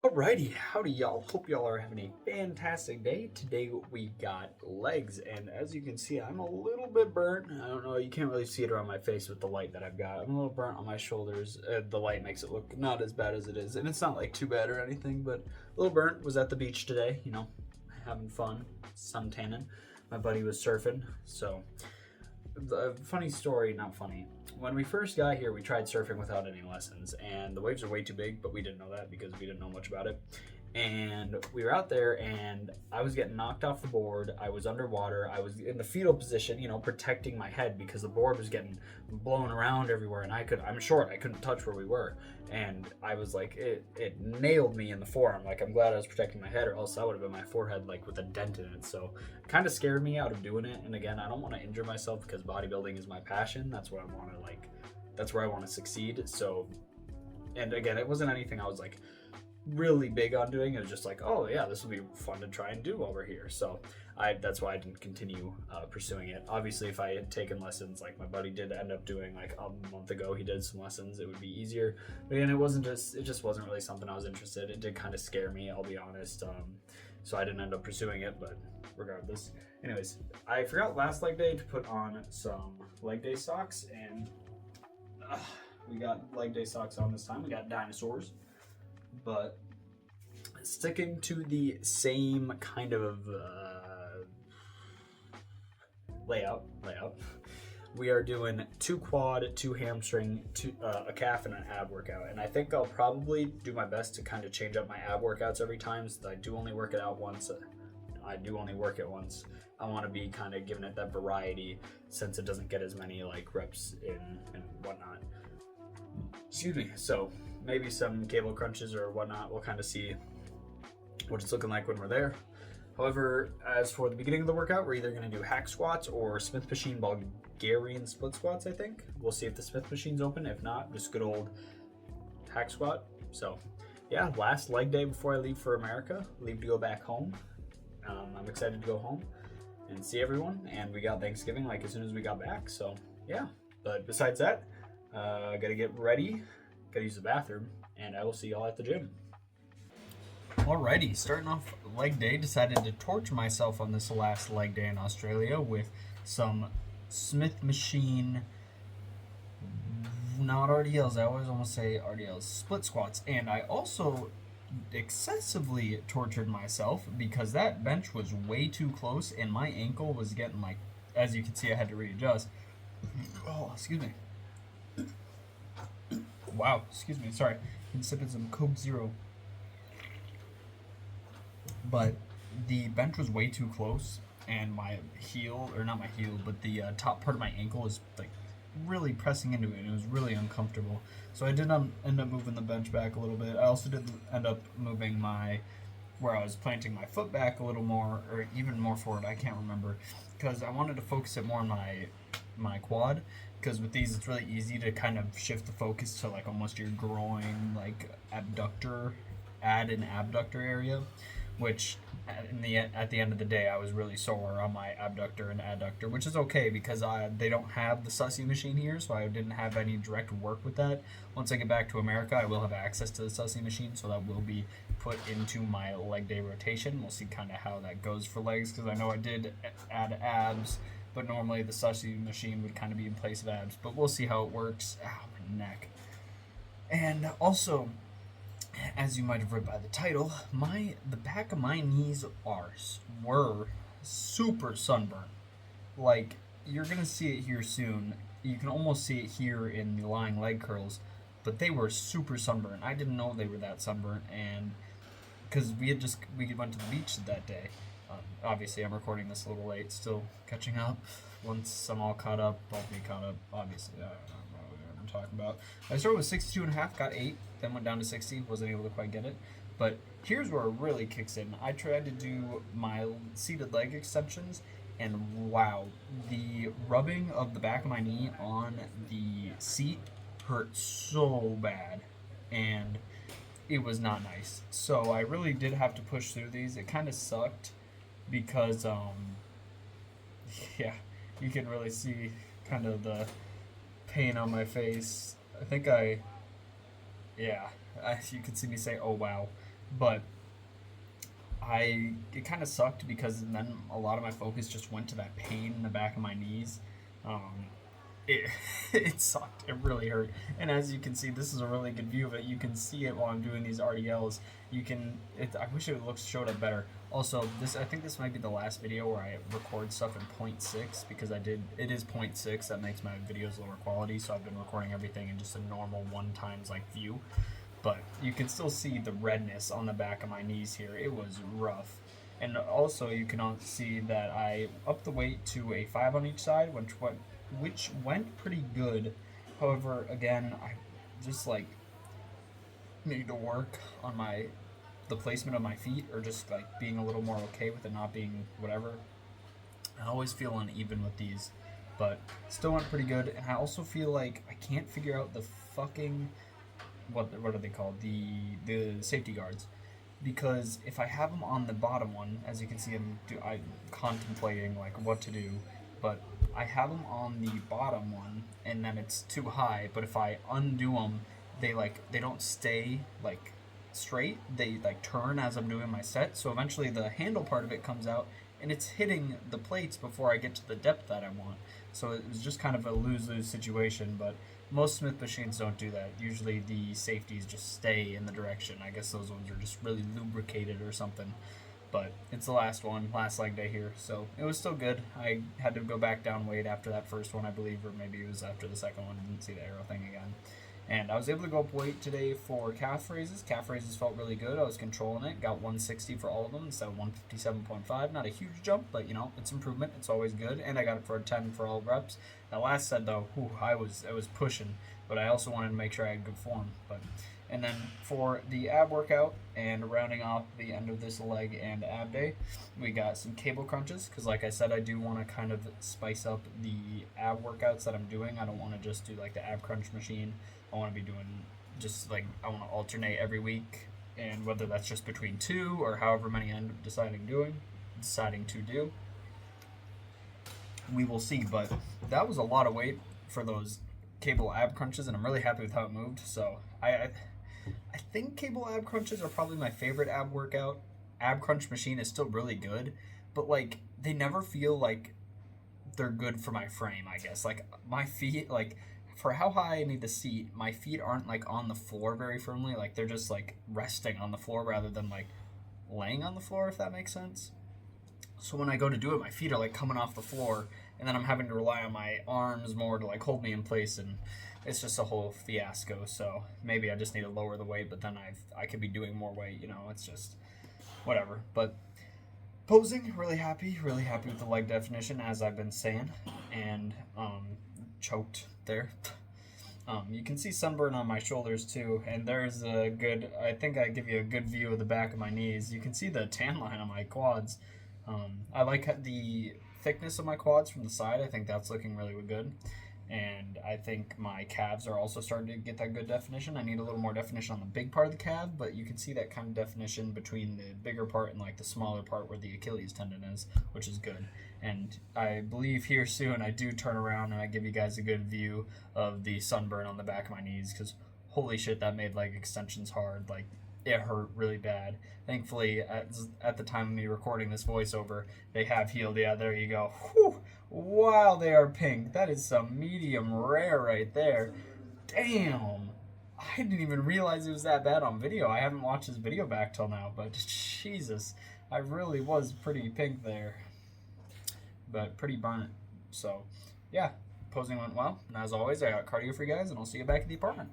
Alrighty, howdy y'all. Hope y'all are having a fantastic day. Today we got legs, and as you can see, I'm a little bit burnt. I don't know, you can't really see it around my face with the light that I've got. I'm a little burnt on my shoulders. The light makes it look not as bad as it is, and it's not like too bad or anything, but a little burnt. Was at the beach today, having fun, sun tanning. My buddy was surfing, so the funny story, not funny. When we first got here, we tried surfing without any lessons, and the waves are way too big, but we didn't know that because we didn't know much about it. And we were out there, and I was getting knocked off the board. I was underwater. I was in the fetal position, protecting my head because the board was getting blown around everywhere, and I'm short. I couldn't touch where we were, and I was like, it nailed me in the forearm. Like, I'm glad I was protecting my head, or else that would have been my forehead, like with a dent in it. So, it kind of scared me out of doing it. And again, I don't want to injure myself because bodybuilding is my passion. That's what I want to like. That's where I want to succeed. So, and again, it wasn't anything I was like really big on doing. It was just like, oh yeah, this will be fun to try and do while we're here. So that's why I didn't continue pursuing it. Obviously, if I had taken lessons like my buddy did end up doing like a month ago, he did some lessons, it would be easier. But again, it just wasn't really something I was interested. It did kind of scare me, I'll be honest. So I didn't end up pursuing it, but regardless. Anyways, I forgot last leg day to put on some leg day socks, and we got leg day socks on this time. We got dinosaurs, but sticking to the same kind of layout. We are doing 2 quad, 2 hamstring, a calf, and an ab workout. And I think I'll probably do my best to kind of change up my ab workouts every time, so that I do only work it out once. I do only work it once. I want to be kind of giving it that variety since it doesn't get as many like reps in and whatnot. Excuse me. So maybe some cable crunches or whatnot. We'll kind of see what it's looking like when we're there. However, as for the beginning of the workout, we're either going to do hack squats or Smith machine Bulgarian split squats, I think. We'll see if the Smith machine's open. If not, just good old hack squat. So yeah, last leg day before I leave for America, leave to go back home. I'm excited to go home and see everyone, and we got Thanksgiving like as soon as we got back, so yeah. But besides that, gotta get ready, gotta use the bathroom, and I will see y'all at the gym. Alrighty, starting off leg day, decided to torture myself on this last leg day in Australia with some Smith machine, not RDLs, I always almost say RDLs, split squats. And I also excessively tortured myself because that bench was way too close and my ankle was getting like, as you can see, I had to readjust. Oh, excuse me. Wow, excuse me, sorry. I'm sipping some Coke Zero. But the bench was way too close, and my heel, or not my heel, but the top part of my ankle was like really pressing into it, and it was really uncomfortable. So I did end up moving the bench back a little bit. I also did end up moving where I was planting my foot back a little more, or even more forward, I can't remember, because I wanted to focus it more on my quad, because with these it's really easy to kind of shift the focus to like almost your groin, like abductor, add an abductor area, which at the end of the day I was really sore on my abductor and adductor, which is okay because they don't have the sussy machine here, so I didn't have any direct work with that. Once I get back to America, I will have access to the sussy machine, so that will be put into my leg day rotation. We'll see kind of how that goes for legs, because I know I did add abs, but normally the sussy machine would kind of be in place of abs, but we'll see how it works. Ow, my neck. And also, as you might have read by the title, the back of my knees were super sunburned. Like, you're gonna see it here soon. You can almost see it here in the lying leg curls, but they were super sunburned. I didn't know they were that sunburned, and because we went to the beach that day. Obviously, I'm recording this a little late, still catching up. Once I'm all caught up, I'll be caught up. Obviously, I don't know what I'm talking about. I started with 62 and a half, got 8, then went down to 60, wasn't able to quite get it. But here's where it really kicks in. I tried to do my seated leg extensions, and wow, the rubbing of the back of my knee on the seat hurt so bad, and it was not nice. So I really did have to push through these. It kind of sucked because, yeah, you can really see kind of the pain on my face. I think you can see me say, oh wow, But it kind of sucked because then a lot of my focus just went to that pain in the back of my knees. Um, it it sucked. It really hurt. And as you can see, this is a really good view of it. You can see it while I'm doing these RDLs. You can. I wish it showed up better. Also, I think this might be the last video where I record stuff in 0.6 because it is 0.6 that makes my videos lower quality. So I've been recording everything in just a normal 1x like view. But you can still see the redness on the back of my knees here. It was rough. And also you can see that I upped the weight to a 5 on each side, which went pretty good. However, again, I just like need to work on the placement of my feet, or just like being a little more okay with it not being whatever. I always feel uneven with these, but still went pretty good. And I also feel like I can't figure out the fucking what are they called, the safety guards, because if I have them on the bottom one, as you can see, I'm contemplating like what to do, but I have them on the bottom one and then it's too high. But if I undo them, they don't stay like straight. They like turn as I'm doing my set. So eventually the handle part of it comes out and it's hitting the plates before I get to the depth that I want. So it was just kind of a lose-lose situation. But most Smith machines don't do that. Usually the safeties just stay in the direction. I guess those ones are just really lubricated or something. But it's the last leg day here, so it was still good. I had to go back down weight after that first one, I believe, or maybe it was after the second one. Didn't see the arrow thing again. And I was able to go up weight today for calf raises. Calf raises felt really good. I was controlling it. Got 160 for all of them instead of 157.5. Not a huge jump, but you know, it's improvement. It's always good. And I got it for a 10 for all reps. That last set though, I was pushing, but I also wanted to make sure I had good form. And then for the ab workout and rounding off the end of this leg and ab day, we got some cable crunches, because like I said, I do want to kind of spice up the ab workouts that I'm doing. I don't want to just do like the ab crunch machine. I want to be doing just like, I want to alternate every week, and whether that's just between two or however many I end up deciding to do, we will see. But that was a lot of weight for those cable ab crunches, and I'm really happy with how it moved. So I think cable ab crunches are probably my favorite ab workout. Ab crunch machine is still really good, but like they never feel like they're good for my frame, I guess. Like my feet, like for how high I need the seat, my feet aren't like on the floor very firmly. Like they're just like resting on the floor rather than like laying on the floor, if that makes sense. So when I go to do it, my feet are like coming off the floor, and then I'm having to rely on my arms more to like hold me in place, and it's just a whole fiasco. So maybe I just need to lower the weight, but then I could be doing more weight, you know. It's just whatever. But posing, really happy with the leg definition, as I've been saying, and choked there. You can see sunburn on my shoulders too, and there's a good, I think I give you a good view of the back of my knees. You can see the tan line on my quads. I like the thickness of my quads from the side. I think that's looking really good. And I think my calves are also starting to get that good definition. I need a little more definition on the big part of the calf, but you can see that kind of definition between the bigger part and like the smaller part where the Achilles tendon is, which is good. And I believe here soon I do turn around and I give you guys a good view of the sunburn on the back of my knees, because holy shit, that made leg extensions hard. Like, it hurt really bad. Thankfully, at the time of me recording this voiceover, they have healed. Yeah, there you go. Whew. Wow, they are pink. That is some medium rare right there. Damn. I didn't even realize it was that bad on video. I haven't watched this video back till now, but Jesus, I really was pretty pink there. But pretty burnt. So, yeah, posing went well. And as always, I got cardio for you guys, and I'll see you back at the apartment.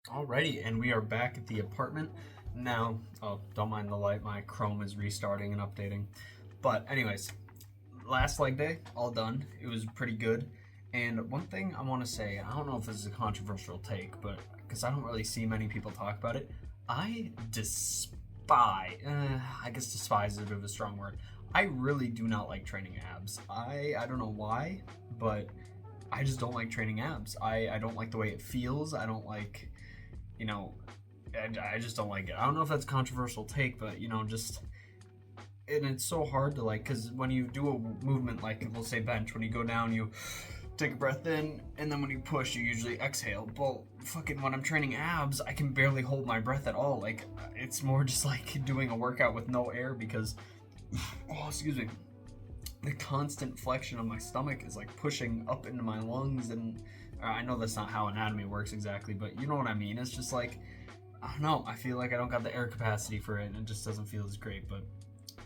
Alrighty, and we are back at the apartment now. Oh, don't mind the light, my Chrome is restarting and updating. But anyways, last leg day, all done. It was pretty good. And one thing I want to say, I don't know if this is a controversial take, but because I don't really see many people talk about it, I despise, I guess despise is a bit of a strong word. I really do not like training abs. I don't know why, but I just don't like training abs. I don't like the way it feels. I don't like, you know, I just don't like it. I don't know if that's a controversial take, but, you know, just, and it's so hard to like, because when you do a movement like we'll say bench, when you go down you take a breath in, and then when you push you usually exhale. Well, fucking when I'm training abs, I can barely hold my breath at all. Like, it's more just like doing a workout with no air, because oh, excuse me, the constant flexion of my stomach is like pushing up into my lungs. And I know that's not how anatomy works exactly, but you know what I mean. It's just like, I don't know, I feel like I don't got the air capacity for it, and it just doesn't feel as great. But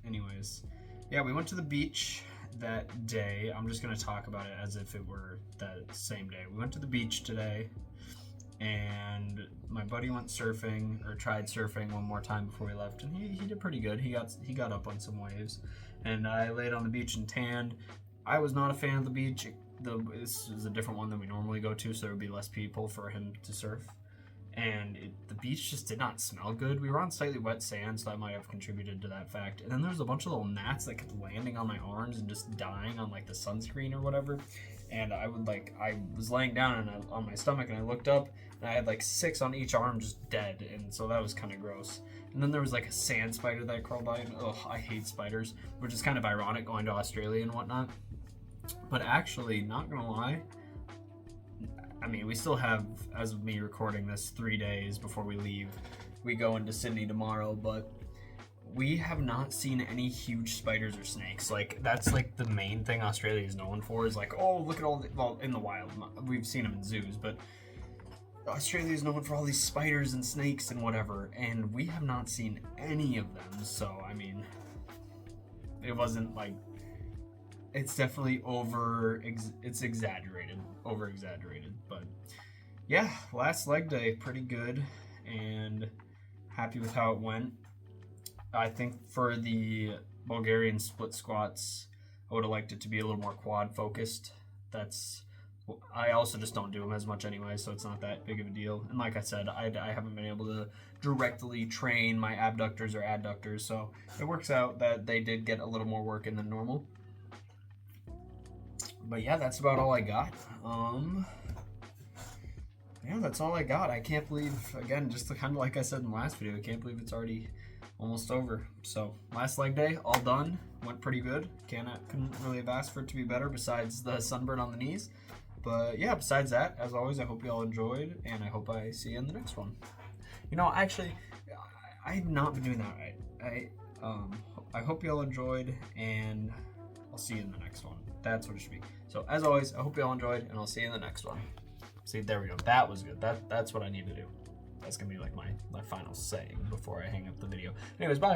anyways, yeah, we went to the beach that day. I'm just going to talk about it as if it were that same day. We went to the beach today, and my buddy went surfing, or tried surfing one more time before we left, and he did pretty good. He got up on some waves, and I laid on the beach and tanned. I was not a fan of the beach. This is a different one than we normally go to, so there would be less people for him to surf. And the beach just did not smell good. We were on slightly wet sand, so that might have contributed to that fact. And then there was a bunch of little gnats that kept landing on my arms and just dying on like the sunscreen or whatever. And I was laying down on my stomach, and I looked up, and I had like 6 on each arm just dead. And so that was kind of gross. And then there was like a sand spider that crawled by, and I hate spiders, which is kind of ironic going to Australia and whatnot. But actually, not gonna lie, I mean, we still have, as of me recording this, 3 days before we leave. We go into Sydney tomorrow, but we have not seen any huge spiders or snakes. Like, that's like the main thing Australia is known for, is like, oh, look at all the, well, in the wild, we've seen them in zoos, but Australia is known for all these spiders and snakes and whatever, and we have not seen any of them. So, I mean, it wasn't like, it's definitely it's exaggerated, over exaggerated. But yeah, last leg day, pretty good, and happy with how it went. I think for the Bulgarian split squats, I would have liked it to be a little more quad focused. I also just don't do them as much anyway, so it's not that big of a deal. And like I said, I haven't been able to directly train my abductors or adductors, so it works out that they did get a little more work in than normal. But yeah, that's about all I got. Yeah, that's all I got. I can't believe, again, just kind of like I said in the last video, I can't believe it's already almost over. So last leg day, all done. Went pretty good. Couldn't really have asked for it to be better besides the sunburn on the knees. But yeah, besides that, as always, I hope you all enjoyed, and I hope I see you in the next one. You know, actually, I have not been doing that right. I hope you all enjoyed, and I'll see you in the next one. That's what it should be. So as always, I hope you all enjoyed, and I'll see you in the next one. See, there we go. That was good. That's what I need to do. That's gonna be like my final saying before I hang up the video. Anyways, bye.